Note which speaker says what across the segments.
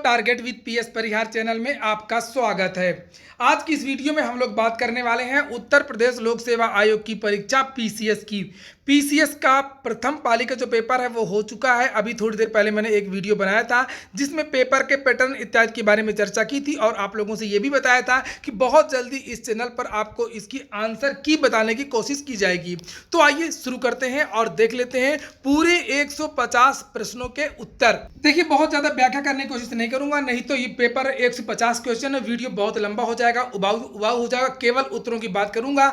Speaker 1: Target with PS Parihar channel में आपका स्वागत है। आज की इस वीडियो में हम लोग बात करने वाले हैं उत्तर प्रदेश लोक सेवा आयोग की परीक्षा पीसीएस की। पीसीएस का प्रथम पाली का जो पेपर है वो हो चुका है। अभी थोड़ी देर पहले मैंने एक वीडियो बनाया था जिसमें पेपर के पैटर्न इत्यादि के बारे में चर्चा की थी और आप लोगों से ये भी बताया था कि बहुत जल्दी इस चैनल पर आपको इसकी आंसर की बताने की कोशिश की जाएगी। तो आइए शुरू करते हैं और देख लेते हैं पूरे 150 प्रश्नों के उत्तर। देखिए, बहुत ज़्यादा व्याख्या करने की कोशिश नहीं करूंगा, नहीं तो ये पेपर 150 क्वेश्चन है, वीडियो बहुत लंबा हो जाएगा, उबाऊ हो जाएगा। केवल उत्तरों की बात करूंगा।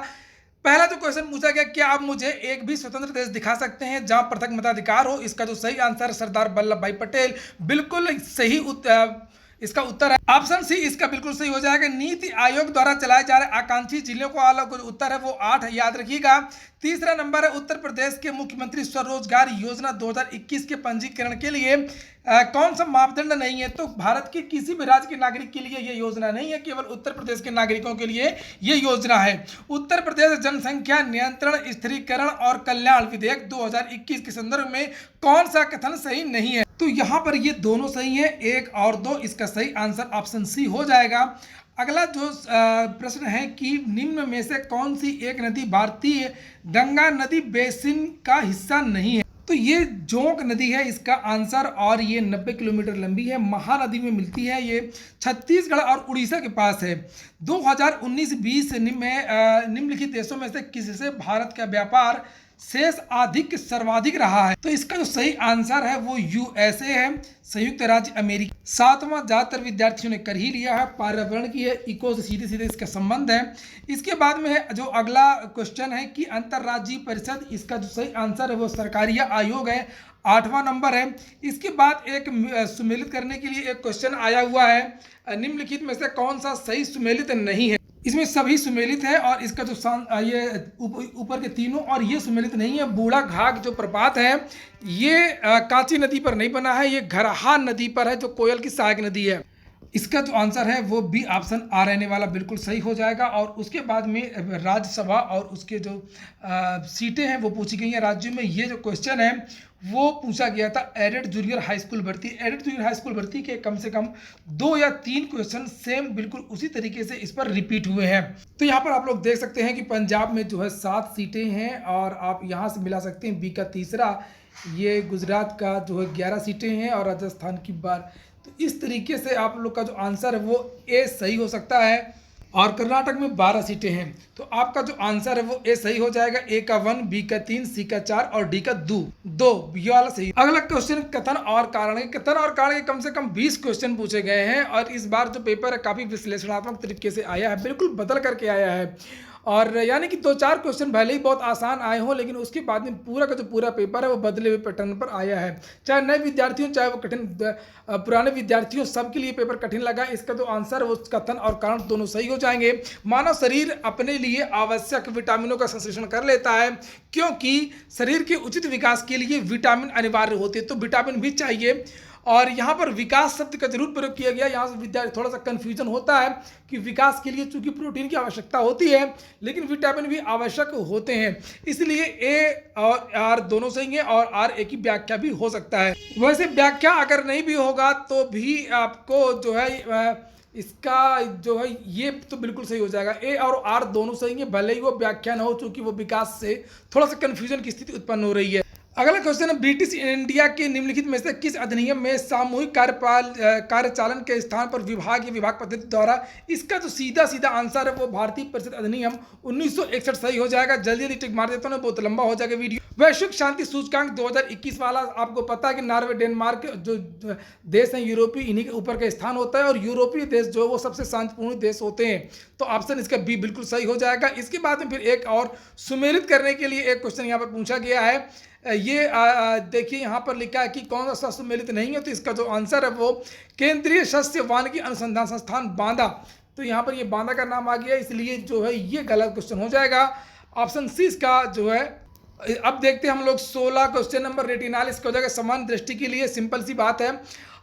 Speaker 1: पहला जो क्वेश्चन पूछा गया, क्या आप मुझे एक भी स्वतंत्र देश दिखा सकते हैं जहां पृथक मताधिकार हो? इसका जो सही आंसर सरदार वल्लभ भाई पटेल, बिल्कुल सही इसका उत्तर है ऑप्शन सी। इसका बिल्कुल सही हो जाएगा। नीति आयोग द्वारा चलाए जा रहे आकांक्षी जिलों को वाला जो उत्तर है वो 8 याद रखिएगा। तीसरा नंबर है उत्तर प्रदेश के मुख्यमंत्री स्वरोजगार योजना 2021 के पंजीकरण के लिए कौन सा मापदंड नहीं है? तो भारत के किसी भी राज्य के नागरिक के लिए यह योजना नहीं है, केवल उत्तर प्रदेश के नागरिकों के लिए यह योजना है। उत्तर प्रदेश जनसंख्या नियंत्रण स्थिरीकरण और कल्याण विधेयक 2021 के संदर्भ में कौन सा कथन सही नहीं है? तो यहाँ पर ये दोनों सही है, 1 और 2। इसका सही आंसर ऑप्शन सी हो जाएगा। अगला जो प्रश्न है कि निम्न में से कौन सी एक नदी भारतीय गंगा नदी बेसिन का हिस्सा नहीं है? तो ये जोंक नदी है इसका आंसर, और ये 90 किलोमीटर लंबी है, महानदी में मिलती है। ये छत्तीसगढ़ और उड़ीसा के पास है। 2019-20 में निम्नलिखित देशों में से किससे भारत का व्यापार शेष सर्वाधिक रहा है? तो इसका जो सही आंसर है वो यूएसए है, संयुक्त राज्य अमेरिका। 7वां ज्यादातर विद्यार्थियों ने कर ही लिया है। पर्यावरण की है, इको से सीधे सीधे इसका संबंध है। इसके बाद में है जो अगला क्वेश्चन है कि अंतर्राज्यीय परिषद, इसका जो सही आंसर है वो सरकारी आयोग है, 8वां नंबर है। इसके बाद एक सुमेलित करने के लिए एक क्वेश्चन आया हुआ है, निम्नलिखित में से कौन सा सही सुमेलित नहीं है? इसमें सभी सुमेलित है और इसका जो ये ऊपर के तीनों और ये सुमेलित नहीं है। बूढ़ा घाघ जो प्रपात है ये कांची नदी पर नहीं बना है, ये घरहा नदी पर है जो कोयल की सहायक नदी है। इसका जो आंसर है वो बी ऑप्शन आ रहने वाला बिल्कुल सही हो जाएगा। और उसके बाद में राज्यसभा और उसके जो सीटें हैं वो पूछी गई हैं राज्यों में। ये जो क्वेश्चन है वो पूछा गया था एडेड जूनियर हाई स्कूल भर्ती। एडेड जूनियर हाई स्कूल भर्ती के कम से कम 2 या 3 क्वेश्चन सेम बिल्कुल उसी तरीके से इस पर रिपीट हुए हैं। तो यहाँ पर आप लोग देख सकते हैं कि पंजाब में जो है 7 सीटें हैं और आप यहाँ से मिला सकते हैं बी का तीसरा। ये गुजरात का जो है 11 सीटें हैं और राजस्थान की 12। तो इस तरीके से आप लोग का जो आंसर है वो ए सही हो सकता है। और कर्नाटक में 12 सीटें हैं, तो आपका जो आंसर है वो ए सही हो जाएगा। ए का 1, बी का 3, सी का 4 और डी का 2 ये वाला सही। अगला क्वेश्चन कथन और कारण है। कथन और कारण के कम से कम 20 क्वेश्चन पूछे गए हैं और इस बार जो पेपर है काफी विश्लेषणात्मक तरीके से आया है, बिल्कुल बदल करके आया है। और यानी कि 2-4 क्वेश्चन भले ही बहुत आसान आए हों, लेकिन उसके बाद में पूरा का जो पूरा पेपर है वो बदले हुए पैटर्न पर आया है। चाहे नए विद्यार्थियों चाहे वो पुराने विद्यार्थियों, सबके लिए पेपर कठिन लगा। इसका जो आंसर है वो कथन और कारण दोनों सही हो जाएंगे। मानव शरीर अपने लिए आवश्यक विटामिनों का संश्लेषण कर लेता है क्योंकि शरीर के उचित विकास के लिए विटामिन अनिवार्य होते हैं, तो विटामिन भी चाहिए। और यहाँ पर विकास शब्द का जरूर प्रयोग किया गया। यहाँ से विद्यार्थी थोड़ा सा कन्फ्यूजन होता है कि विकास के लिए चूंकि प्रोटीन की आवश्यकता होती है लेकिन विटामिन भी आवश्यक होते हैं, इसलिए ए और आर दोनों सही हैं और आर ए की व्याख्या भी हो सकता है। वैसे व्याख्या अगर नहीं भी होगा तो भी आपको जो है इसका जो है ये तो बिल्कुल सही हो जाएगा। ए और आर दोनों सही हैं, भले ही वो व्याख्या न हो, चूंकि वो विकास से थोड़ा सा कन्फ्यूजन की स्थिति उत्पन्न हो रही है। अगला क्वेश्चन है ब्रिटिश इंडिया के निम्नलिखित में से किस अधिनियम में सामूहिक कार्यचालन के स्थान पर विभाग या विभाग पद्धति द्वारा? इसका जो सीधा आंसर है वो भारतीय परिषद अधिनियम 1961 सही हो जाएगा। जल्दी जल्दी टिक मार देता हूँ, बहुत लंबा हो जाएगा वीडियो। वैश्विक शांति सूचकांक 2021 वाला आपको पता है कि नॉर्वे डेनमार्क जो देश हैं यूरोपीय, इन्हीं के ऊपर का स्थान होता है और यूरोपीय देश जो वो सबसे शांतिपूर्ण देश होते हैं। तो ऑप्शन इसका बी बिल्कुल सही हो जाएगा। इसके बाद में फिर एक और सुमेलित करने के लिए एक क्वेश्चन यहाँ पर पूछा गया है। ये देखिए यहाँ पर लिखा है कि कौन सा सुमेलित नहीं है, तो इसका जो आंसर है वो केंद्रीय शस्य वानिकी अनुसंधान संस्थान बांदा। तो यहाँ पर ये बांदा का नाम आ गया, इसलिए जो है ये गलत क्वेश्चन हो जाएगा। ऑप्शन सी इसका जो है। अब देखते हैं हम लोग 16 क्वेश्चन नंबर रेटिनालिस का हो जाएगा समान दृष्टि के लिए, सिंपल सी बात है।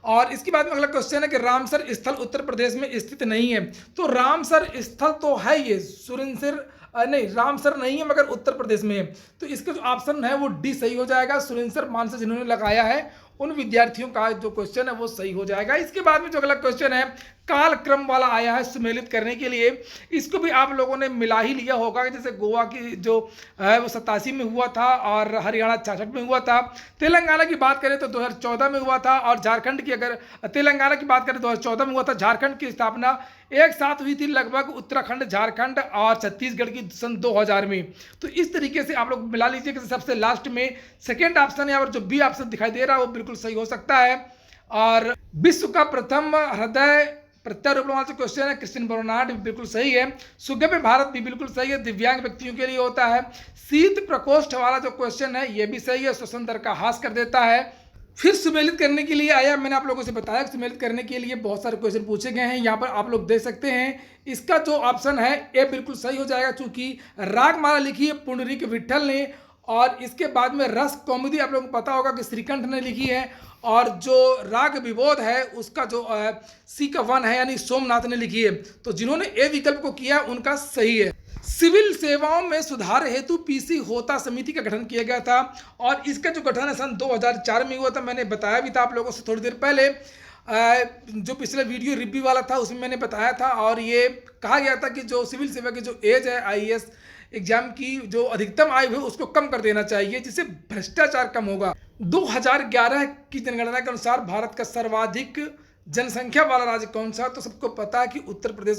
Speaker 1: और इसके बाद में अगला क्वेश्चन है कि रामसर स्थल उत्तर प्रदेश में स्थित नहीं है। तो रामसर स्थल तो है ये सुरिनसर नहीं, रामसर नहीं है मगर उत्तर प्रदेश में है। तो इसका जो ऑप्शन है वो डी सही हो जाएगा। सुरिनसर मान से जिन्होंने लगाया है उन विद्यार्थियों का जो क्वेश्चन है वो सही हो जाएगा। इसके बाद में जो अगला क्वेश्चन है काल क्रम वाला आया है सुमेलित करने के लिए, इसको भी आप लोगों ने मिला ही लिया होगा। जैसे गोवा की जो है वो 87 में हुआ था और हरियाणा 66 में हुआ था। तेलंगाना की बात करें तो 2014 में हुआ था और झारखंड की, अगर तेलंगाना की बात करें 2014 में हुआ था। झारखंड की स्थापना एक साथ हुई थी लगभग उत्तराखंड, झारखंड और छत्तीसगढ़ की सन 2000 में। तो इस तरीके से आप लोग मिला लीजिए कि सबसे लास्ट में सेकेंड ऑप्शन है और जो बी ऑप्शन दिखाई दे रहा है वो बिल्कुल सही हो सकता है। और विश्व का प्रथम हृदय प्रत्यारोपण वाला जो क्वेश्चन है क्रिस्टियन बर्नार्ड बिल्कुल सही है। सुगम्य भारत भी बिल्कुल सही है, दिव्यांग व्यक्तियों के लिए होता है। शीत प्रकोष्ठ वाला जो क्वेश्चन है ये भी सही है, श्वसन दर का ह्रास कर देता है। फिर सुमेलित करने के लिए आया, मैंने आप लोगों से बताया कि सुमेलित करने के लिए बहुत सारे क्वेश्चन पूछे गए हैं। यहाँ पर आप लोग देख सकते हैं इसका जो ऑप्शन है ये बिल्कुल सही हो जाएगा, क्योंकि रागमाला लिखी है पुंडरीक विट्ठल ने और इसके बाद में रस कौमुदी आप लोगों को पता होगा कि श्रीकंठ ने लिखी है और जो राग विबोध है उसका जो सी का 1 है यानी सोमनाथ ने लिखी है। तो जिन्होंने ए विकल्प को किया उनका सही है। सिविल सेवाओं में सुधार हेतु पीसी होता समिति का गठन किया गया था और इसका जो गठन है सन 2004 में हुआ था। मैंने बताया भी था आप लोगों से थोड़ी देर पहले, जो पिछले वीडियो रिव्यू वाला था उसमें मैंने बताया था और ये कहा गया था कि जो सिविल सेवा की जो एज है आईएएस एग्जाम की जो अधिकतम आयु है उसको कम कर देना चाहिए, जिससे भ्रष्टाचार कम होगा। 2011 की जनगणना के अनुसार भारत का सर्वाधिक जनसंख्या वाला राज्य कौन सा? तो सबको पता है कि उत्तर प्रदेश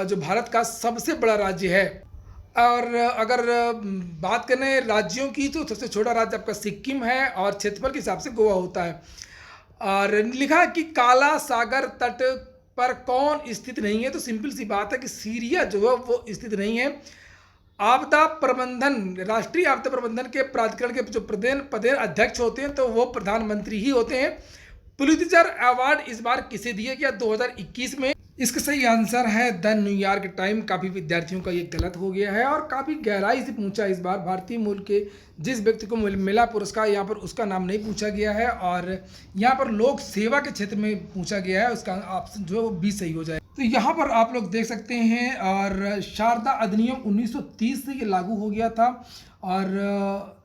Speaker 1: जो भारत का सबसे बड़ा राज्य है। और अगर बात करें राज्यों की तो सबसे छोटा राज्य आपका सिक्किम है और क्षेत्रफल के हिसाब से गोवा होता है। और लिखा है कि काला सागर तट पर कौन स्थित नहीं है? तो सिंपल सी बात है कि सीरिया जो है वो स्थित नहीं है। आपदा प्रबंधन, राष्ट्रीय आपदा प्रबंधन के प्राधिकरण के जो प्रदेश अध्यक्ष होते हैं तो वो प्रधानमंत्री ही होते हैं। पुलित्जर अवार्ड इस बार किसे दिया गया 2021 में? इसका सही आंसर है द न्यूयॉर्क टाइम। काफ़ी विद्यार्थियों का ये गलत हो गया है और काफ़ी गहराई से पूछा इस बार। भारतीय मूल के जिस व्यक्ति को मिला पुरस्कार यहाँ पर उसका नाम नहीं पूछा गया है और यहाँ पर लोक सेवा के क्षेत्र में पूछा गया है। उसका ऑप्शन जो है वो भी सही हो जाए। तो यहाँ पर आप लोग देख सकते हैं और शारदा अधिनियम 1930 से ये लागू हो गया था और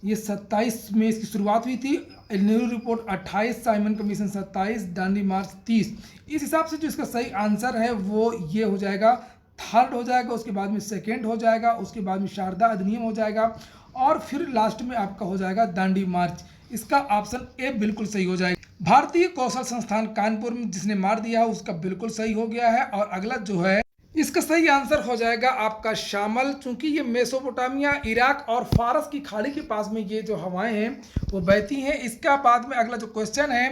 Speaker 1: ये 27 में इसकी शुरुआत हुई थी। Nehru report 28, Simon Commission 27, Dandi march 30। इस हिसाब से जो इसका सही आंसर है वो ये हो जाएगा, थर्ड हो जाएगा, उसके बाद में सेकेंड हो जाएगा, उसके बाद में शारदा अधिनियम हो जाएगा और फिर लास्ट में आपका हो जाएगा दांडी मार्च। इसका ऑप्शन ए बिल्कुल सही हो जाएगा। भारतीय कौशल संस्थान कानपुर में जिसने मार दिया है उसका बिल्कुल सही हो गया है। और अगला जो है इसका सही आंसर हो जाएगा आपका शामल, चूंकि ये मेसोपोटामिया, इराक और फारस की खाड़ी के पास में ये जो हवाएं हैं वो बहती हैं। इसका बाद में अगला जो क्वेश्चन है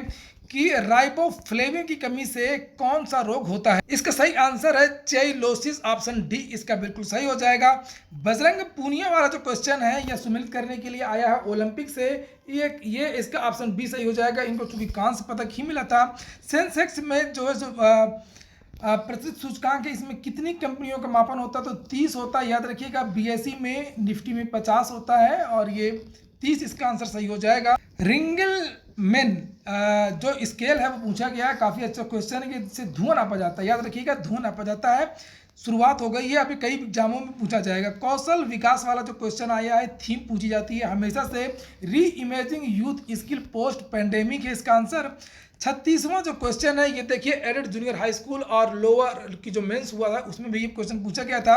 Speaker 1: कि राइबोफ्लेविन की कमी से कौन सा रोग होता है? इसका सही आंसर है चेइलोसिस, ऑप्शन डी इसका बिल्कुल सही हो जाएगा। बजरंग पूनिया वाला जो क्वेश्चन है यह सुमेलित करने के लिए आया है ओलंपिक से, ये इसका ऑप्शन बी सही हो जाएगा। इनको चूंकि कांस्य पदक ही मिला था। सेंसेक्स में जो है प्रतिशत सूचकांक है, इसमें कितनी कंपनियों का मापन होता है? तो 30 होता है, याद रखिएगा। बीएसई में निफ्टी में 50 होता है और ये 30 इसका आंसर सही हो जाएगा। रिंगलमैन जो स्केल है वो पूछा गया है, काफ़ी अच्छा क्वेश्चन है कि इससे धुआं नापा जाता है, याद रखिएगा धुआं नापा जाता है। शुरुआत हो गई है, अभी कई एग्जामों में पूछा जाएगा। कौशल विकास वाला जो क्वेश्चन आया है, थीम पूछी जाती है हमेशा से, री imaging youth skill post pandemic है इसका आंसर। 36वां जो क्वेश्चन है ये देखिए, एडेड जूनियर हाई स्कूल और लोअर की जो मेंस हुआ था उसमें भी ये क्वेश्चन पूछा गया था।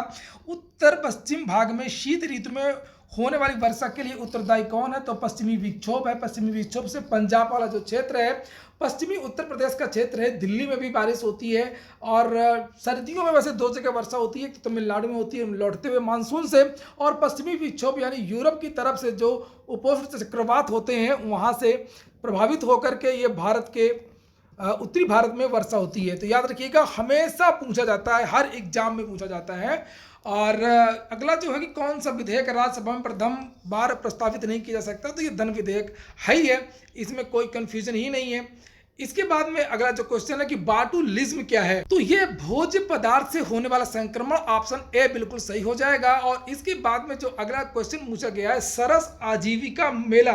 Speaker 1: उत्तर पश्चिम भाग में शीत ऋतु में होने वाली वर्षा के लिए उत्तरदायी कौन है? तो पश्चिमी विक्षोभ है। पश्चिमी विक्षोभ से पंजाब वाला जो क्षेत्र है, पश्चिमी उत्तर प्रदेश का क्षेत्र है, दिल्ली में भी बारिश होती है और सर्दियों में वैसे 2 जगह वर्षा होती है, तो तमिलनाडु में होती है लौटते हुए मानसून से, और पश्चिमी विक्षोभ यानी यूरोप की तरफ से जो उपोष्ण चक्रवात होते हैं वहाँ से प्रभावित होकर के ये भारत के उत्तरी भारत में वर्षा होती है। तो याद रखिएगा हमेशा पूछा जाता है, हर एग्जाम में पूछा जाता है। और अगला जो है कि कौन सा विधेयक राज्यसभा में प्रथम बार प्रस्तावित नहीं किया जा सकता? तो ये धन विधेयक है ही है, इसमें कोई कंफ्यूजन ही नहीं है। इसके बाद में अगला जो क्वेश्चन है कि बाटुलिज्म क्या है? तो ये भोज्य पदार्थ से होने वाला संक्रमण, ऑप्शन ए बिल्कुल सही हो जाएगा। और इसके बाद में जो अगला क्वेश्चन पूछा गया है, सरस आजीविका मेला।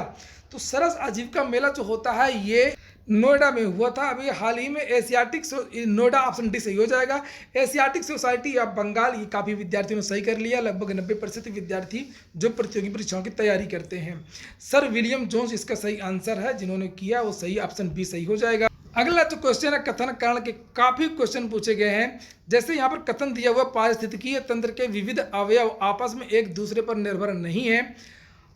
Speaker 1: तो सरस आजीविका मेला जो होता है ये नोएडा में हुआ था अभी हाल ही में। एशियाटिक नोएडा ऑप्शन डी सही हो जाएगा। एशियाटिक सोसाइटी ऑफ बंगाल, ये काफ़ी विद्यार्थियों ने सही कर लिया, लगभग 90% विद्यार्थी जो प्रतियोगी परीक्षाओं की तैयारी करते हैं। सर विलियम जोन्स इसका सही आंसर है, जिन्होंने किया वो सही, ऑप्शन बी सही हो जाएगा। अगला जो क्वेश्चन है कथन करण के काफी क्वेश्चन पूछे गए हैं। जैसे यहाँ पर कथन दिया हुआ पारिस्थितिकीय तंत्र के विविध अवयव आपस में एक दूसरे पर निर्भर नहीं है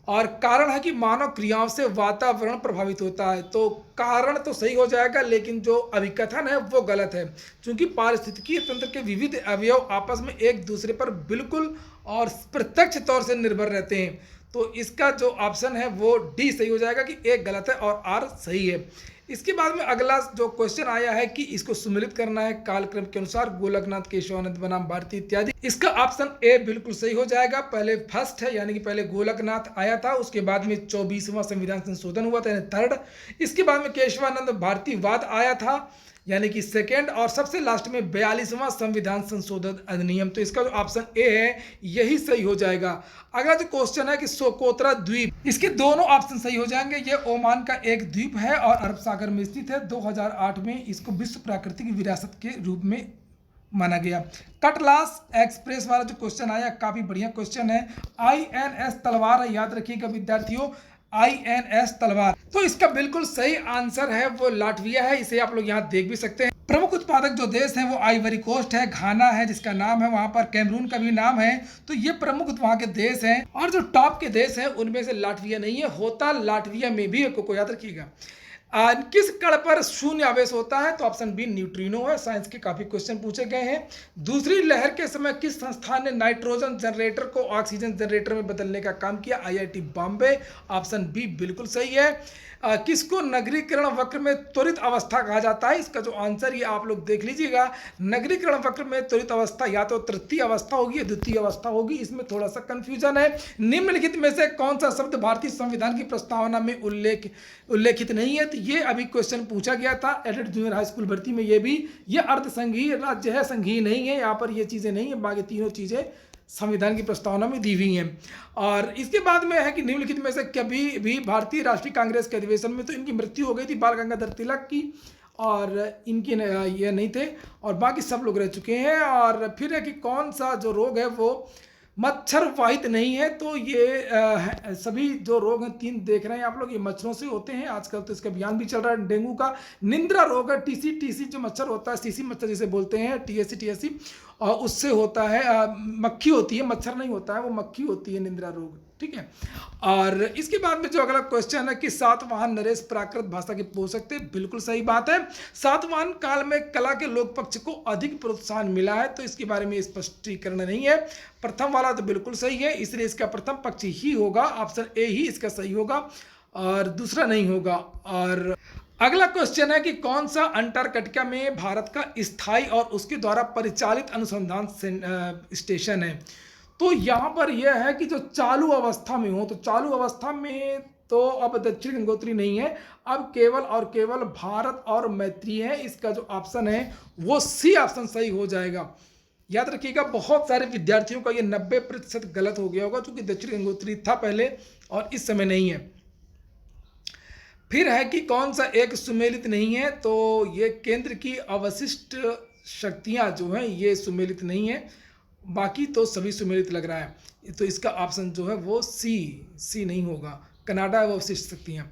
Speaker 1: और कारण है कि मानव क्रियाओं से वातावरण प्रभावित होता है। तो कारण तो सही हो जाएगा, लेकिन जो अभिकथन है वो गलत है, क्योंकि पारिस्थितिकीय तंत्र के विविध अवयव आपस में एक दूसरे पर बिल्कुल और प्रत्यक्ष तौर से निर्भर रहते हैं। तो इसका जो ऑप्शन है वो डी सही हो जाएगा कि एक गलत है और आर सही है। इसके बाद में अगला जो क्वेश्चन आया है कि इसको सुमेलित करना है कालक्रम के अनुसार, गोलकनाथ, केशवानंद बनाम भारती इत्यादि। इसका ऑप्शन ए बिल्कुल सही हो जाएगा। पहले फर्स्ट है, यानी कि पहले गोलकनाथ आया था, उसके बाद में 24वां संविधान संशोधन हुआ था, यानी थर्ड। इसके बाद में केशवानंद भारतीवाद आया था, यानी कि सेकेंड, और सबसे लास्ट में 42वां संविधान संशोधन अधिनियम। तो इसका जो ऑप्शन ए है यही सही हो जाएगा। अगला जो क्वेश्चन है कि सोकोत्रा द्वीप, इसके दोनों ऑप्शन सही हो जाएंगे। ये ओमान का एक द्वीप है और अरब सागर में स्थित है। 2008 में इसको विश्व प्राकृतिक विरासत के रूप में माना गया। कटलास एक्सप्रेस वाला जो क्वेश्चन आया काफी बढ़िया क्वेश्चन है। INS तलवार है, याद रखिएगा विद्यार्थियों, INS तलवार। तो इसका बिल्कुल सही आंसर है वो लाटविया है, इसे आप लोग यहाँ देख भी सकते हैं। प्रमुख उत्पादक जो देश है वो आइवरी कोस्ट है, घाना है जिसका नाम है, वहां पर कैमरून का भी नाम है। तो ये प्रमुख वहां के देश हैं, और जो टॉप के देश हैं उनमें से लाटविया नहीं है, होता लाटविया में भी है, को याद रखिएगा। किस कण पर शून्य आवेश होता है? तो ऑप्शन बी न्यूट्रिनो है। साइंस के काफी क्वेश्चन पूछे गए हैं। दूसरी लहर के समय किस संस्थान ने नाइट्रोजन जनरेटर को ऑक्सीजन जनरेटर में बदलने का काम किया? IIT बॉम्बे। ऑप्शन बी बिल्कुल सही है। किसको नगरीकरण वक्र में त्वरित अवस्था कहा जाता है? इसका जो आंसर ये आप लोग देख लीजिएगा। नगरीकरण वक्र में त्वरित अवस्था या तो तृतीय अवस्था होगी या द्वितीय अवस्था होगी, इसमें थोड़ा सा कंफ्यूजन है। निम्नलिखित में से कौन सा शब्द भारतीय संविधान की प्रस्तावना में उल्लेखित नहीं है? तो ये अभी क्वेश्चन पूछा गया था एडेड जूनियर हाई स्कूल भर्ती में। ये अर्ध संघीय राज्य है, संघीय नहीं है, यहाँ पर ये चीजें नहीं है, बाकी तीनों चीजें संविधान की प्रस्तावना में दी हुई हैं। और इसके बाद में है कि निम्नलिखित में से कभी भी भारतीय राष्ट्रीय कांग्रेस के अधिवेशन में, तो इनकी मृत्यु हो गई थी बाल गंगाधर तिलक की, और इनकी ये नहीं थे, और बाकी सब लोग रह चुके हैं। और फिर है कि कौन सा जो रोग है वो मच्छर वाहित नहीं है? तो ये सभी जो रोग हैं 3 देख रहे हैं आप लोग, ये मच्छरों से होते हैं। आजकल तो इसका अभियान भी चल रहा है। डेंगू का निंद्रा रोग है, TC जो मच्छर होता है, सीसी मच्छर जिसे बोलते हैं, TSC, और उससे होता है। मक्खी होती है, मच्छर नहीं होता है, वो मक्खी होती है निंद्रा रोग, ठीक है। और इसके बाद में जो अगला क्वेश्चन है कि सातवाहन नरेश प्राकृत भाषा के पोषक थे, बिल्कुल सही बात है। सातवाहन काल में कला के लोक पक्ष को अधिक प्रोत्साहन मिला है, तो इसके बारे में स्पष्टीकरण नहीं है। प्रथम वाला तो बिल्कुल सही है, इसलिए इसका प्रथम पक्ष ही होगा, ऑप्शन ए ही इसका सही होगा और दूसरा नहीं होगा। और अगला क्वेश्चन है कि कौन सा अंटार्कटिका में भारत का स्थायी और उसके द्वारा परिचालित अनुसंधान स्टेशन है? तो यहाँ पर यह है कि जो चालू अवस्था में हो, तो चालू अवस्था में तो अब दक्षिण गंगोत्री नहीं है, अब केवल और केवल भारत और मैत्री है। इसका जो ऑप्शन है वो सी ऑप्शन सही हो जाएगा। याद रखिएगा, बहुत सारे विद्यार्थियों का ये 90% गलत हो गया होगा, क्योंकि दक्षिण गंगोत्री था पहले और इस समय नहीं है। फिर है कि कौन सा एक सुमेलित नहीं है? तो ये केंद्र की अवशिष्ट शक्तियां जो हैं ये सुमेलित नहीं है, बाकी तो सभी सुमेलित लग रहा है। तो इसका ऑप्शन जो है वो सी नहीं होगा, कनाडा व अवशिष्ट शक्तियां।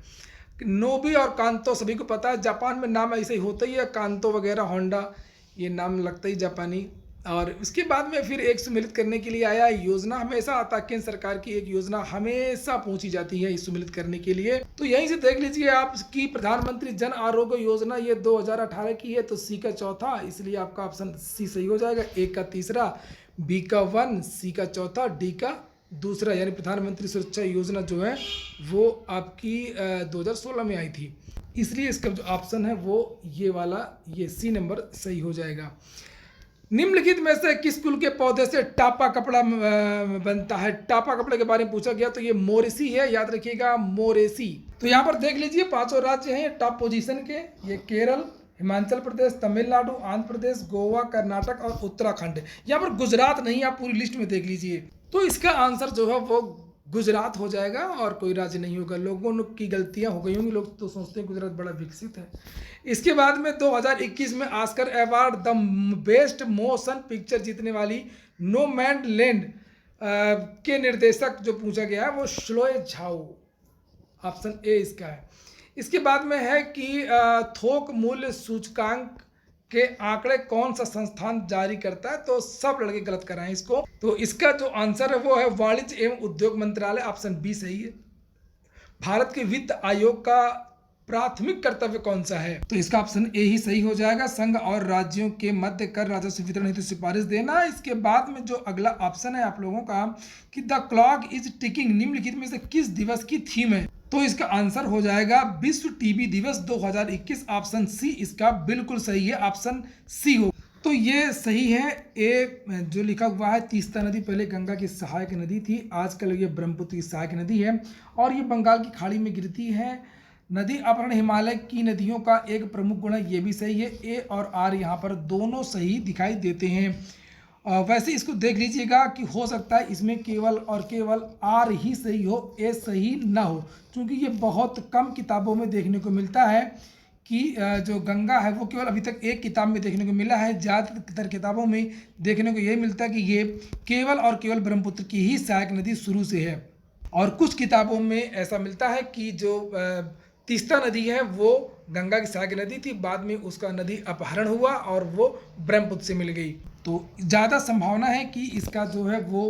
Speaker 1: नोबी और कांतो सभी को पता है, जापान में नाम ऐसे ही होता ही है, कांतो वगैरह, होंडा, ये नाम लगता ही जापानी। और उसके बाद में फिर एक सुमेलित करने के लिए आया योजना। हमेशा आता केंद्र सरकार की एक योजना हमेशा पहुंची जाती है इस सुमेलित करने के लिए। तो यहीं से देख लीजिए आप कि प्रधानमंत्री जन आरोग्य योजना ये 2018 की है, तो सी का चौथा, इसलिए आपका ऑप्शन सी सही हो जाएगा। ए का तीसरा, बी का 1, सी का चौथा, डी का दूसरा, यानी प्रधानमंत्री सुरक्षा योजना जो है वो आपकी 2016 में आई थी, इसलिए इसका जो ऑप्शन है वो ये वाला, ये सी नंबर सही हो जाएगा। निम्नलिखित में से किस कुल के पौधे से टापा कपड़ा बनता है? टापा कपड़े के बारे में पूछा गया, तो ये मोरेसी है, याद रखिएगा मोरेसी। तो यहाँ पर देख लीजिए 5 राज्य हैं टॉप पोजीशन के, ये केरल, हिमाचल प्रदेश, तमिलनाडु, आंध्र प्रदेश, गोवा, कर्नाटक और उत्तराखंड। यहाँ पर गुजरात नहीं, आप पूरी लिस्ट में देख लीजिए। तो इसका आंसर जो है वो गुजरात हो जाएगा और कोई राज्य नहीं होगा। लोगों की गलतियां हो गई होंगी, लोग तो सोचते हैं गुजरात बड़ा विकसित है। इसके बाद में 2021 में Oscar award the best motion picture जीतने वाली नोमैड लैंड के निर्देशक जो पूछा गया है वो श्लोए झाओ, ऑप्शन ए इसका है। इसके बाद में है कि थोक मूल्य सूचकांक के आंकड़े कौन सा संस्थान जारी करता है, तो सब लड़के गलत कराएं इसको। तो इसका जो आंसर है वो है वाणिज्य एवं उद्योग मंत्रालय, ऑप्शन बी सही है। भारत के वित्त आयोग का प्राथमिक कर्तव्य कौन सा है, तो इसका ऑप्शन ए ही सही हो जाएगा, संघ और राज्यों के मध्य कर राजस्व वितरण हेतु सिफारिश देना। इसके बाद में जो अगला ऑप्शन है आप लोगों का कि द क्लॉक इज टिकिंग निम्नलिखित में से किस दिवस की थीम है, तो इसका आंसर हो जाएगा विश्व टीबी दिवस 2021, ऑप्शन सी इसका बिल्कुल सही है, ऑप्शन सी हो। तो ये सही है। ए जो लिखा हुआ है, तीस्ता नदी पहले गंगा की सहायक नदी थी, आजकल ये ब्रह्मपुत्र की सहायक नदी है और ये बंगाल की खाड़ी में गिरती है। नदी अपहरण हिमालय की नदियों का एक प्रमुख गुण है, ये भी सही है। ए और आर यहाँ पर दोनों सही दिखाई देते हैं। वैसे इसको देख लीजिएगा कि हो सकता है इसमें केवल और केवल आर ही सही हो, ए सही ना हो, क्योंकि ये बहुत कम किताबों में देखने को मिलता है कि जो गंगा है वो केवल अभी तक एक किताब में देखने को मिला है। ज़्यादातर किताबों में देखने को यही मिलता है कि ये केवल और केवल ब्रह्मपुत्र की ही सहायक नदी शुरू से है, और कुछ किताबों में ऐसा मिलता है कि जो तीस्ता नदी है वो गंगा की सहायक नदी थी, बाद में उसका नदी अपहरण हुआ और वो ब्रह्मपुत्र से मिल गई। तो ज़्यादा संभावना है कि इसका जो है वो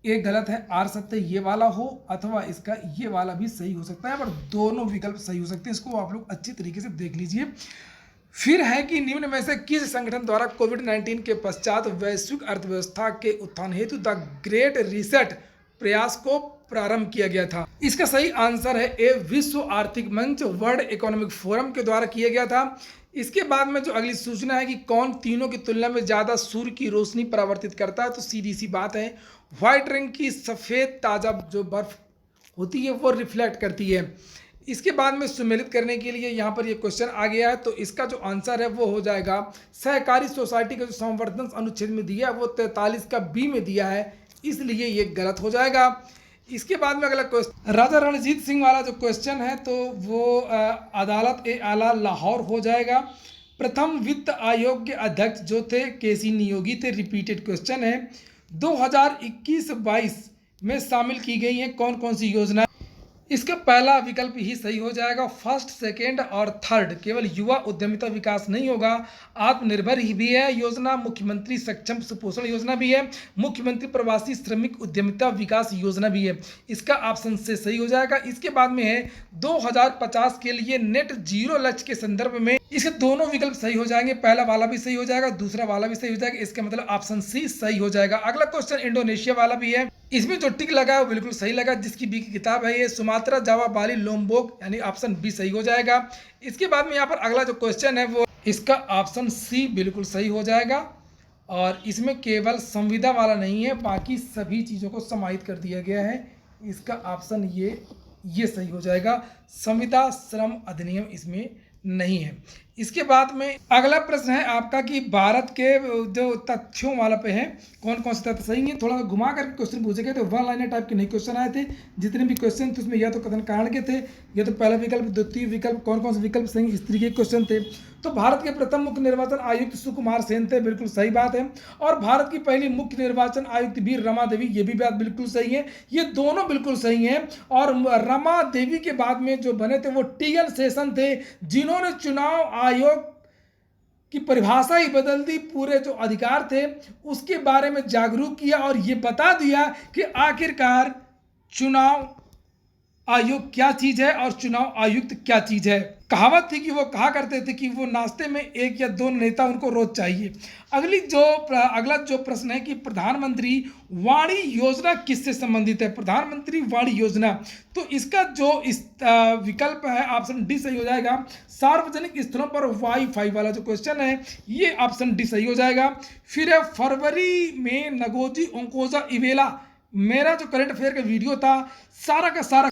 Speaker 1: एक गलत है, आर सत्य ये वाला हो, अथवा इसका ये वाला भी सही हो सकता है, पर दोनों विकल्प सही हो सकते हैं। इसको आप लोग अच्छी तरीके से देख लीजिए। फिर है कि निम्न में से किस संगठन द्वारा कोविड-19 के पश्चात वैश्विक अर्थव्यवस्था के उत्थान हेतु द ग्रेट रीसेट प्रयास को प्रारंभ किया गया था। इसका सही आंसर है ए, विश्व आर्थिक मंच, वर्ल्ड इकोनॉमिक फोरम के द्वारा किया गया था। इसके बाद में जो अगली सूचना है कि कौन तीनों की तुलना में ज़्यादा सूर्य की रोशनी परावर्तित करता है, तो सीधी सी बात है व्हाइट रंग की सफ़ेद ताज़ा जो बर्फ होती है वो रिफ्लेक्ट करती है। इसके बाद में सुमेलित करने के लिए यहाँ पर ये क्वेश्चन आ गया है, तो इसका जो आंसर है वो हो जाएगा सहकारी सोसाइटी का जो संवर्धन अनुच्छेद में दिया है वो 43 का बी में दिया है, इसलिए ये गलत हो जाएगा। इसके बाद में अगला क्वेश्चन राजा रणजीत सिंह वाला जो क्वेश्चन है तो वो अदालत ए आला लाहौर हो जाएगा। प्रथम वित्त आयोग के अध्यक्ष जो थे केसी नियोगी थे, रिपीटेड क्वेश्चन है। 2021-22 में शामिल की गई हैं कौन कौन सी योजना, इसका पहला विकल्प ही सही हो जाएगा, फर्स्ट सेकेंड और थर्ड। केवल युवा उद्यमिता विकास नहीं होगा, आत्मनिर्भर ही भी है योजना, मुख्यमंत्री सक्षम सुपोषण योजना भी है, मुख्यमंत्री प्रवासी श्रमिक उद्यमिता विकास योजना भी है, इसका ऑप्शन से सही हो जाएगा। इसके बाद में है 2050 के लिए नेट जीरो लक्ष्य के संदर्भ में, इसके दोनों विकल्प सही हो जाएंगे, पहला वाला भी सही हो जाएगा, दूसरा वाला भी सही हो जाएगा, इसका मतलब ऑप्शन सी सही हो जाएगा। अगला क्वेश्चन इंडोनेशिया वाला भी है, इसमें जो टिक लगा है वो बिल्कुल सही लगा, जिसकी बी की किताब है ये सुमात्रा, जावा, बाली, लोम्बोक, यानी ऑप्शन बी सही हो जाएगा। इसके बाद में यहाँ पर अगला जो क्वेश्चन है वो इसका ऑप्शन सी बिल्कुल सही हो जाएगा, और इसमें केवल संविदा वाला नहीं है, बाकी सभी चीज़ों को समाहित कर दिया गया है, इसका ऑप्शन ये सही हो जाएगा, संविदा श्रम अधिनियम इसमें नहीं है। इसके बाद में अगला प्रश्न है आपका कि भारत के जो तथ्यों वाला पे है कौन कौन से तथ्य सही है। थोड़ा सा घुमा करके क्वेश्चन पूछे गए थे, वन लाइनर टाइप के नहीं क्वेश्चन आए थे, जितने भी क्वेश्चन थे उसमें या तो कथन कारण के थे, या तो पहला विकल्प, द्वितीय विकल्प, कौन कौन से विकल्प सही, इस तरीके के क्वेश्चन थे। तो भारत के प्रथम मुख्य निर्वाचन आयुक्त सुकुमार सेन थे, बिल्कुल सही बात है, और भारत की पहली मुख्य निर्वाचन आयुक्त भी रमा देवी, ये भी बात बिल्कुल सही है, ये दोनों बिल्कुल सही हैं। और रमा देवी के बाद में जो बने थे वो टी.एन. शेषन थे, जिन्होंने चुनाव आयोग की परिभाषा ही बदल दी, पूरे जो अधिकार थे उसके बारे में जागरूक किया और ये बता दिया कि आखिरकार चुनाव आयोग क्या चीज़ है और चुनाव आयुक्त क्या चीज़ है। कहावत थी कि वो कहा करते थे कि वो नाश्ते में एक या दो नेता उनको रोज चाहिए। अगला जो प्रश्न है कि प्रधानमंत्री वाणी योजना किससे संबंधित है, प्रधानमंत्री वाणी योजना, तो इसका जो इस विकल्प है ऑप्शन डी सही हो जाएगा, सार्वजनिक स्थलों पर वाईफाई वाला जो क्वेश्चन है ये ऑप्शन डी सही हो जाएगा। फिर है फरवरी में नगोजी ओंकोजा इवेला, मेरा जो करंट अफेयर का वीडियो था सारा का सारा।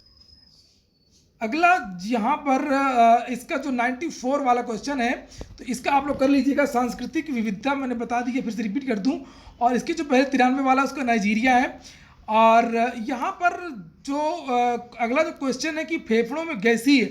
Speaker 1: अगला यहाँ पर इसका जो 94 वाला क्वेश्चन है तो इसका आप लोग कर लीजिएगा, सांस्कृतिक विविधता मैंने बता दी है, फिर से रिपीट कर दूँ, और इसके जो पहले 93 वाला उसका नाइजीरिया है, और यहाँ पर जो अगला जो क्वेश्चन है कि फेफड़ों में गैसीय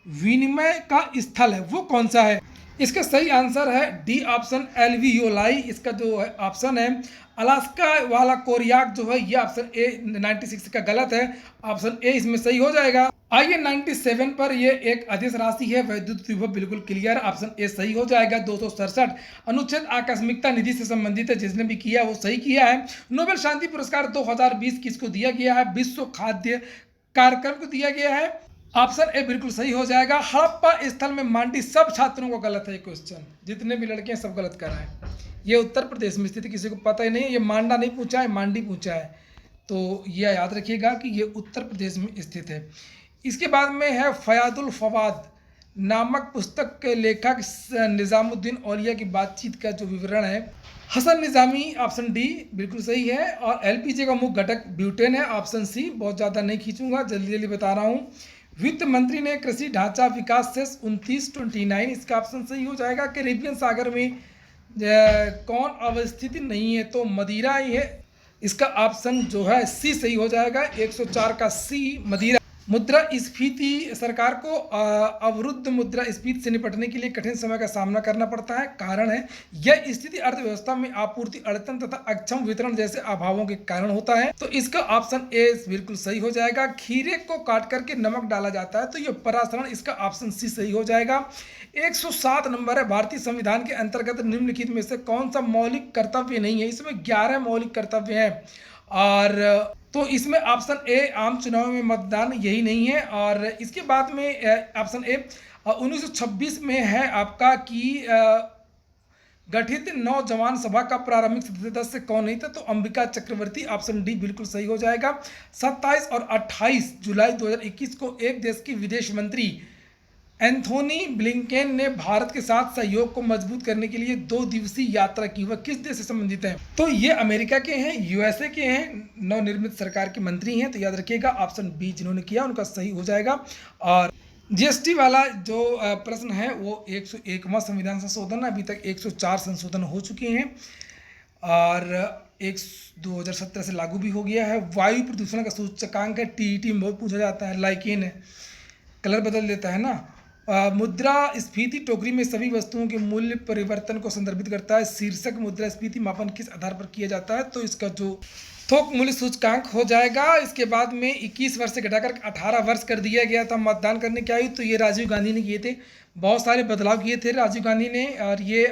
Speaker 1: विनिमय का स्थल है वो कौन सा है। इसका सही आंसर है डी ऑप्शन एल्वियोलाई। इसका जो ऑप्शन है अलास्का वाला कोरियाक जो है, ये ऑप्शन ए 96 का गलत है, ऑप्शन ए इसमें सही हो जाएगा। आइए 97 पर ये एक अदिश राशि है, वैद्युत विभव बिल्कुल क्लियर, ऑप्शन ए सही हो जाएगा। 267 अनुच्छेद आकस्मिकता निधि से संबंधित है, जिसने भी किया वो सही किया है। नोबेल शांति पुरस्कार 2020 किसको दिया गया है? विश्व खाद्य कार्यक्रम को दिया गया है, ऑप्शन ए बिल्कुल सही हो जाएगा। हड़प्पा स्थल में मांडी, सब छात्रों को गलत है ये क्वेश्चन, जितने भी लड़के हैं सब गलत कर रहे हैं। ये उत्तर प्रदेश में स्थित है, किसी को पता ही नहीं है, ये मांडा नहीं पूछा है, मांडी पूछा है, तो यह याद रखिएगा कि ये उत्तर प्रदेश में स्थित है। इसके बाद में है फयादुल फवाद नामक पुस्तक के लेखक निज़ामुद्दीन औलिया की बातचीत का जो विवरण है, हसन निज़ामी, ऑप्शन डी बिल्कुल सही है। और एलपीजी का मुख्य घटक ब्यूटेन है, ऑप्शन सी। बहुत ज़्यादा नहीं खींचूंगा, जल्दी जल्दी बता रहा हूँ। वित्त मंत्री ने कृषि ढांचा विकास सेस 2929, इसका ऑप्शन सही हो जाएगा। कैरेबियन सागर में कौन अवस्थित नहीं है? तो मदिरा ही है, इसका ऑप्शन जो है सी सही हो जाएगा। 104 का सी मदिरा। मुद्रास्फीति, सरकार को अवरुद्ध मुद्रास्फीति से निपटने के लिए कठिन समय का सामना करना पड़ता है। कारण है यह स्थिति अर्थव्यवस्था में आपूर्ति अड़चन तथा अक्षम वितरण जैसे अभावों के कारण होता है, तो इसका ऑप्शन ए बिल्कुल सही हो जाएगा। खीरे को काट करके नमक डाला जाता है, तो यह परासरण, इसका ऑप्शन सी सही हो जाएगा। 107 नंबर है, भारतीय संविधान के अंतर्गत निम्नलिखित में से कौन सा मौलिक कर्तव्य नहीं है? इसमें 11 मौलिक कर्तव्य हैं, और तो इसमें ऑप्शन ए आम चुनाव में मतदान यही नहीं है। और इसके बाद में ऑप्शन ए 1926 में है आपका कि गठित नौजवान सभा का प्रारंभिक सदस्य कौन नहीं था? तो अंबिका चक्रवर्ती, ऑप्शन डी बिल्कुल सही हो जाएगा। 27 और 28 जुलाई 2021 को एक देश के विदेश मंत्री एंथोनी ब्लिंकेन ने भारत के साथ सहयोग को मजबूत करने के लिए 2 दिवसीय यात्रा की। वह किस देश से संबंधित है? तो ये अमेरिका के हैं, यूएसए के हैं, नवनिर्मित सरकार के मंत्री हैं, तो याद रखिएगा ऑप्शन बी जिन्होंने किया उनका सही हो जाएगा। और जीएसटी वाला जो प्रश्न है वो 101वां संविधान संशोधन, अभी तक 104 संशोधन हो चुके हैं और 2017 से लागू भी हो गया है। वायु प्रदूषण का सूचकांक है, टीईटी में बहुत पूछा जाता है, लाइकेन है, कलर बदल देता है ना। मुद्रास्फीति टोकरी में सभी वस्तुओं के मूल्य परिवर्तन को संदर्भित करता है। शीर्षक मुद्रास्फीति मापन किस आधार पर किया जाता है? तो इसका जो थोक मूल्य सूचकांक हो जाएगा। इसके बाद में 21 वर्ष से घटाकर 18 वर्ष कर दिया गया था मतदान करने की आयु, तो ये राजीव गांधी ने किए थे, बहुत सारे बदलाव किए थे राजीव गांधी ने, और ये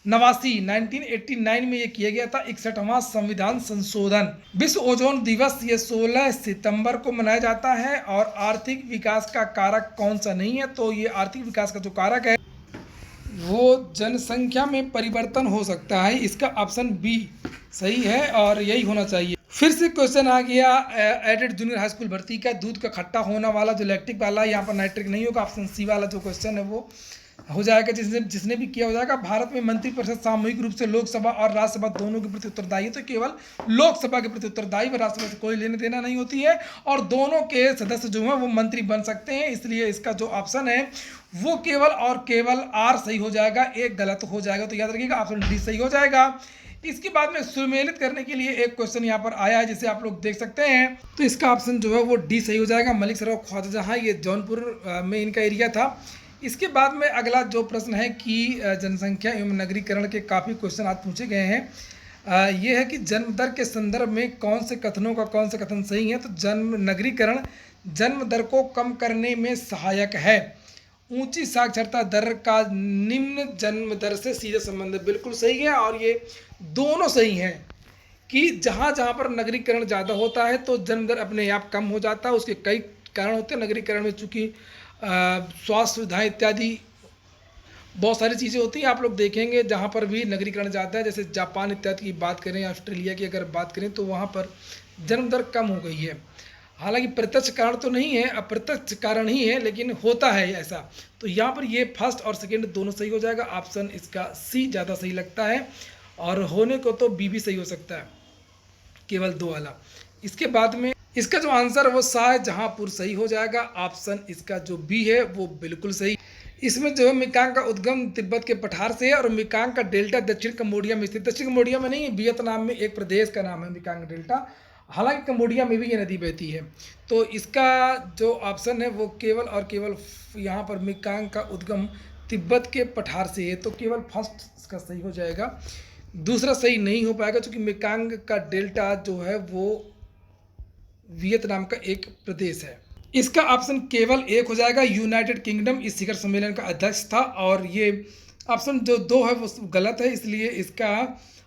Speaker 1: 1989 में ये किया गया था 61वां संविधान संशोधन। विश्व ओजोन दिवस ये 16 सितंबर को मनाया जाता है। और आर्थिक विकास का कारक कौन सा नहीं है? तो ये आर्थिक विकास का जो कारक है वो जनसंख्या में परिवर्तन हो सकता है, इसका ऑप्शन बी सही है और यही होना चाहिए। फिर से क्वेश्चन आ गया एडेड जूनियर हाई स्कूल भर्ती का, दूध का खट्टा होना वाला जो लैक्टिक वाला, यहाँ पर नाइट्रिक नहीं होगा, ऑप्शन सी वाला जो क्वेश्चन है वो हो जाएगा। जिसने भी किया हो जाएगा। भारत में मंत्रिपरिषद सामूहिक रूप से लोकसभा और राज्यसभा दोनों के प्रति उत्तरदायी है, तो केवल लोकसभा के प्रति उत्तरदायी व राज्यसभा से कोई लेने देना नहीं होती है, और दोनों के सदस्य जो हैं वो मंत्री बन सकते हैं। इसलिए इसका जो ऑप्शन है वो केवल और केवल आर सही हो जाएगा, एक गलत हो जाएगा, तो याद रखिएगा ऑप्शन डी सही हो जाएगा। इसके बाद में सुमेलित करने के लिए एक क्वेश्चन यहाँ पर आया है जिसे आप लोग देख सकते हैं, तो इसका ऑप्शन जो है वो डी सही हो जाएगा। मलिक सराय ख्वाजा, ये जौनपुर में इनका एरिया था। इसके बाद में अगला जो प्रश्न है कि जनसंख्या एवं नगरीकरण के काफ़ी क्वेश्चन आज पूछे गए हैं। ये है कि जन्म दर के संदर्भ में कौन से कथनों का कौन सा कथन सही है? तो नगरीकरण जन्म दर को कम करने में सहायक है। ऊंची साक्षरता दर का निम्न जन्म दर से सीधे संबंध है, बिल्कुल सही है। और ये दोनों सही हैं कि जहाँ जहाँ पर नगरीकरण ज़्यादा होता है तो जन्म दर अपने आप कम हो जाता है। उसके कई कारण होते हैं नगरीकरण में, चूँकि स्वास्थ्य सुविधाएँ इत्यादि बहुत सारी चीज़ें होती हैं। आप लोग देखेंगे जहाँ पर भी नगरीकरण ज़्यादा है, जैसे जापान इत्यादि की बात करें या ऑस्ट्रेलिया की अगर बात करें, तो वहाँ पर जन्म दर कम हो गई है। हालांकि प्रत्यक्ष कारण तो नहीं है, अप्रत्यक्ष कारण ही है, लेकिन होता है ऐसा। तो यहाँ पर ये फर्स्ट और सेकंड दोनों सही हो जाएगा। ऑप्शन इसका सी ज़्यादा सही लगता है, और होने को तो बी भी सही हो सकता है, केवल दो वाला। इसके बाद में इसका जो आंसर है वो शाहजहांपुर सही हो जाएगा। ऑप्शन इसका जो बी है वो बिल्कुल सही। इसमें जो है मिकांग का उद्गम तिब्बत के पठार से है और मिकांग का डेल्टा दक्षिण कंबोडिया में स्थित, दक्षिण कंबोडिया में नहीं है, वियतनाम में एक प्रदेश का नाम है मिकांग डेल्टा। हालांकि कंबोडिया में भी ये नदी बहती है। तो इसका जो ऑप्शन है वो केवल और केवल यहाँ पर मिकांग का उद्गम तिब्बत के पठार से है, तो केवल फर्स्ट इसका सही हो जाएगा, दूसरा सही नहीं हो पाएगा क्योंकि मिकांग का डेल्टा जो है वो वियतनाम का एक प्रदेश है। इसका ऑप्शन केवल एक हो जाएगा, यूनाइटेड किंगडम इस शिखर सम्मेलन का अध्यक्ष था, और ये ऑप्शन जो दो है वो गलत है, इसलिए इसका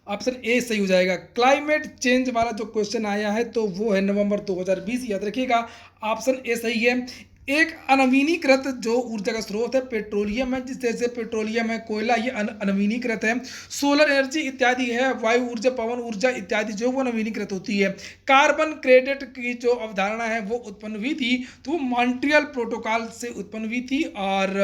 Speaker 1: ऑप्शन ए सही हो जाएगा। क्लाइमेट चेंज वाला जो क्वेश्चन आया है तो वो है नवंबर 2020, याद रखिएगा ऑप्शन ए सही है। एक अनवीनीकृत जो ऊर्जा का स्रोत है पेट्रोलियम है, जिस तरह से पेट्रोलियम है, कोयला, ये अनवीनीकृत है। सोलर एनर्जी इत्यादि है, वायु ऊर्जा, पवन ऊर्जा इत्यादि जो वो नवीनीकृत होती है। कार्बन क्रेडिट की जो अवधारणा है वो उत्पन्न हुई थी तो वो मॉन्ट्रियल प्रोटोकॉल से उत्पन्न हुई थी। और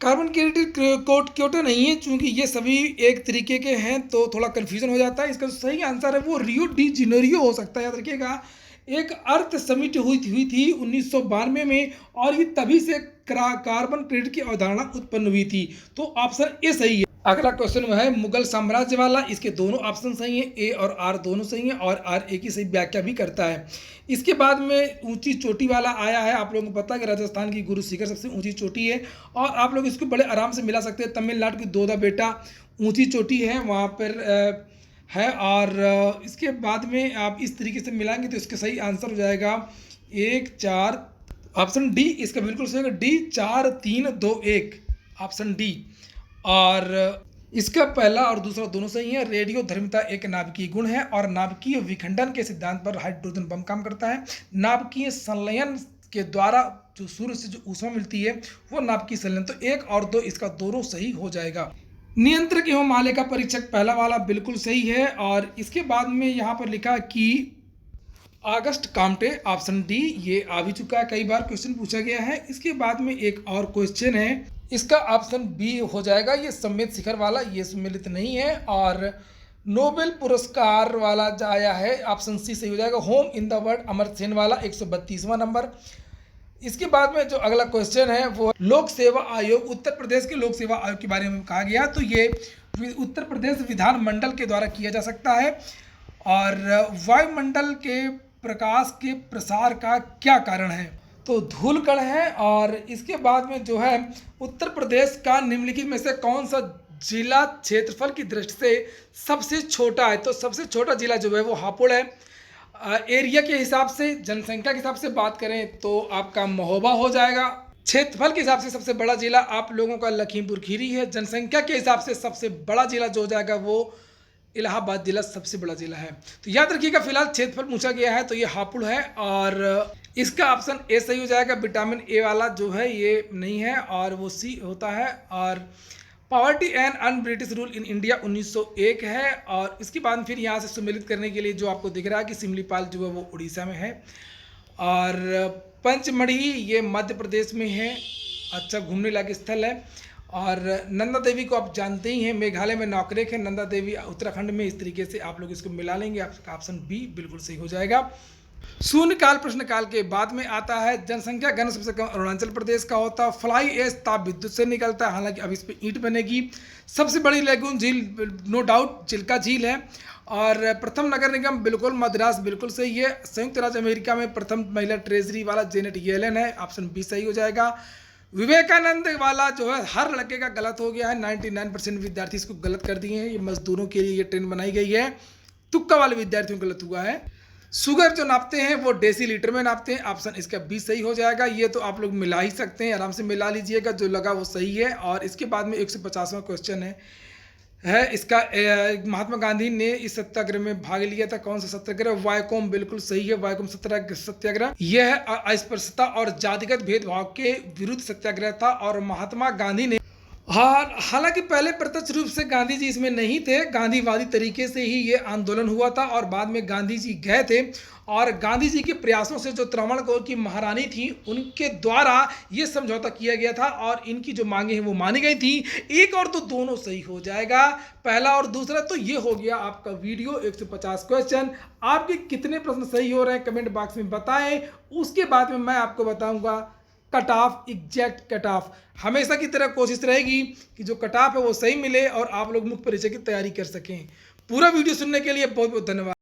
Speaker 1: कार्बन क्रेडिट क्योटो नहीं है, चूंकि ये सभी एक तरीके के हैं तो थोड़ा कन्फ्यूजन हो जाता है। इसका जो सही आंसर है वो रियो डी जेनेरियो हो सकता है, याद रखिएगा। एक अर्थ समिट हुई थी 1992 में, और ये तभी से कार्बन क्रेडिट की अवधारणा उत्पन्न हुई थी, तो ऑप्शन ए सही है। अगला क्वेश्चन है मुगल साम्राज्य वाला, इसके दोनों ऑप्शन सही हैं, ए और आर दोनों सही हैं, और आर ए की सही व्याख्या भी करता है। इसके बाद में ऊंची चोटी वाला आया है, आप लोगों को पता है कि राजस्थान की गुरु शिखर सबसे ऊंची चोटी है, और आप लोग इसको बड़े आराम से मिला सकते हैं। तमिलनाडु की दोदा बेटा ऊंची चोटी है, वहाँ पर है। और इसके बाद में आप इस तरीके से मिलाएंगे तो इसका सही आंसर हो जाएगा 1 4, ऑप्शन डी इसका बिल्कुल सही होगा, डी 4 3 2 1, ऑप्शन डी। और इसका पहला और दूसरा दोनों सही है। रेडियो धर्मिता एक नाभिकीय गुण है और नाभिकीय विखंडन के सिद्धांत पर हाइड्रोजन बम काम करता है। नाभिकीय संलयन के द्वारा जो सूर्य से जो ऊष्मा मिलती है वो नाभिकीय संलयन, तो 1 और 2 इसका दोनों सही हो जाएगा। नियंत्रक एवं मालिका परीक्षक पहला वाला बिल्कुल सही है। और इसके बाद में यहाँ पर लिखा कि अगस्ट काम्टे, ऑप्शन डी ये आ भी चुका है, कई बार क्वेश्चन पूछा गया है। इसके बाद में एक और क्वेश्चन है, इसका ऑप्शन बी हो जाएगा, ये सम्मिलित शिखर वाला, ये सम्मिलित नहीं है। और नोबेल पुरस्कार वाला जो आया है ऑप्शन सी सही हो जाएगा, home in the world Amartya Sen वाला 132वां नंबर। इसके बाद में जो अगला क्वेश्चन है वो लोक सेवा आयोग, उत्तर प्रदेश के लोक सेवा आयोग के बारे में कहा गया, तो ये उत्तर प्रदेश विधानमंडल के द्वारा किया जा सकता है। और वायुमंडल के प्रकाश के प्रसार का क्या कारण है, तो धूलकण है। और इसके बाद में जो है उत्तर प्रदेश का निम्नलिखित में से कौन सा जिला क्षेत्रफल की दृष्टि से सबसे छोटा है, तो सबसे छोटा जिला जो है वो हापुड़ है। एरिया के हिसाब से, जनसंख्या के हिसाब से बात करें तो आपका महोबा हो जाएगा। क्षेत्रफल के हिसाब से सबसे बड़ा जिला आप लोगों का लखीमपुर खीरी है। जनसंख्या के हिसाब से सबसे बड़ा जिला जो हो जाएगा वो इलाहाबाद जिला सबसे बड़ा जिला है। तो याद रखिएगा, फिलहाल क्षेत्रफल पूछा गया है तो ये हापुड़ है, और इसका ऑप्शन ए सही हो जाएगा। विटामिन ए वाला जो है ये नहीं है और वो सी होता है। और poverty and un British rule in India 1901 है। और इसके बाद फिर यहाँ से सम्मिलित करने के लिए जो आपको दिख रहा है कि सिमलीपाल जो है वो उड़ीसा में है, और पंचमढ़ी ये मध्य प्रदेश में है, अच्छा घूमने लायक स्थल है। और नंदा देवी को आप जानते ही हैं, मेघालय में नौकरेक है, नंदा देवी उत्तराखंड में। इस तरीके से आप लोग इसको मिला लेंगे, आपका ऑप्शन बी बिल्कुल सही हो जाएगा। शून्यकाल प्रश्नकाल के बाद में आता है जनसंख्या घन सबसे कम अरुणाचल प्रदेश का होता है। फ्लाई एश ताप विद्युत से निकलता है, हालांकि अब इस पर ईंट बनेगी। सबसे बड़ी लेगून झील नो डाउट चिल्का झील है। और प्रथम नगर निगम बिल्कुल मद्रास बिल्कुल सही है। संयुक्त राज्य अमेरिका में प्रथम महिला ट्रेजरी वाला जेनेट येलन है, ऑप्शन बी सही हो जाएगा। विवेकानंद वाला जो है हर लड़के का गलत हो गया है, 99% विद्यार्थी इसको गलत कर दिए हैं। ये मजदूरों के लिए ये ट्रेन बनाई गई है, तुक्का वाले विद्यार्थियों को गलत हुआ है। शुगर जो नापते हैं वो डेसीलीटर में नापते हैं, ऑप्शन इसका बी सही हो जाएगा। ये तो आप लोग मिला ही सकते हैं, आराम से मिला लीजिएगा, जो लगा वो सही है। और इसके बाद में 150वां क्वेश्चन है इसका, महात्मा गांधी ने इस सत्याग्रह में भाग लिया था, कौन सा सत्याग्रह? वायकोम बिल्कुल सही है, वायकोम सत्याग्रह। यह अस्पृश्यता और जातिगत भेदभाव के विरुद्ध सत्याग्रह था। और महात्मा गांधी ने हालांकि पहले प्रत्यक्ष रूप से गांधी जी इसमें नहीं थे, गांधीवादी तरीके से ही ये आंदोलन हुआ था। और बाद में गांधी जी गए थे, और गांधी जी के प्रयासों से जो त्रावणकोर की महारानी थी उनके द्वारा ये समझौता किया गया था, और इनकी जो मांगे हैं वो मानी गई थी। एक और तो दोनों सही हो जाएगा, पहला और दूसरा। तो ये हो गया आपका वीडियो 150 क्वेश्चन। आपके कितने प्रश्न सही हो रहे हैं कमेंट बॉक्स में बताएं, उसके बाद में मैं आपको बताऊंगा cut off, exact cut off. हमेशा की तरह कोशिश रहेगी कि जो कट ऑफ है वो सही मिले और आप लोग मुख्य परीक्षा की तैयारी कर सकें। पूरा वीडियो सुनने के लिए बहुत बहुत धन्यवाद।